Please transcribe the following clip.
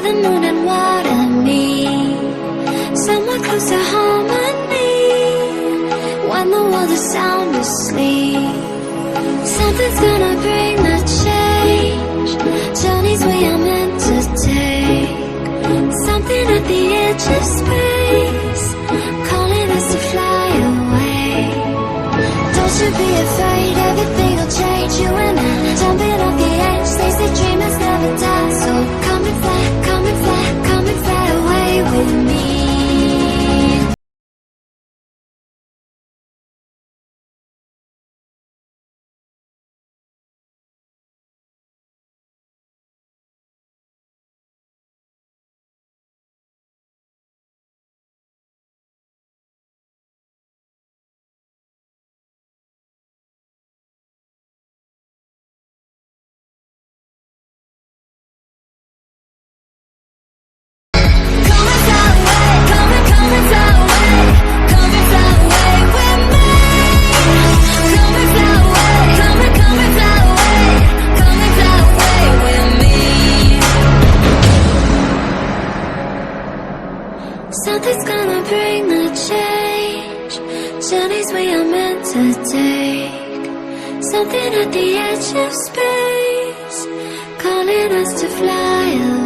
the moon and what I need. Somewhere close to harmony, when the world is sound asleep. Something's gonna bring the change, journeys we are meant to take. Something at the edge of space, calling us to fly away. Don't you be afraid, everything will change. You and I, jumping off the edge. They say dreamers never die, so come and fly, come and fly, come and fly away with me. Something's gonna bring the change, journeys we are meant to take. Something at the edge of space, calling us to fly away.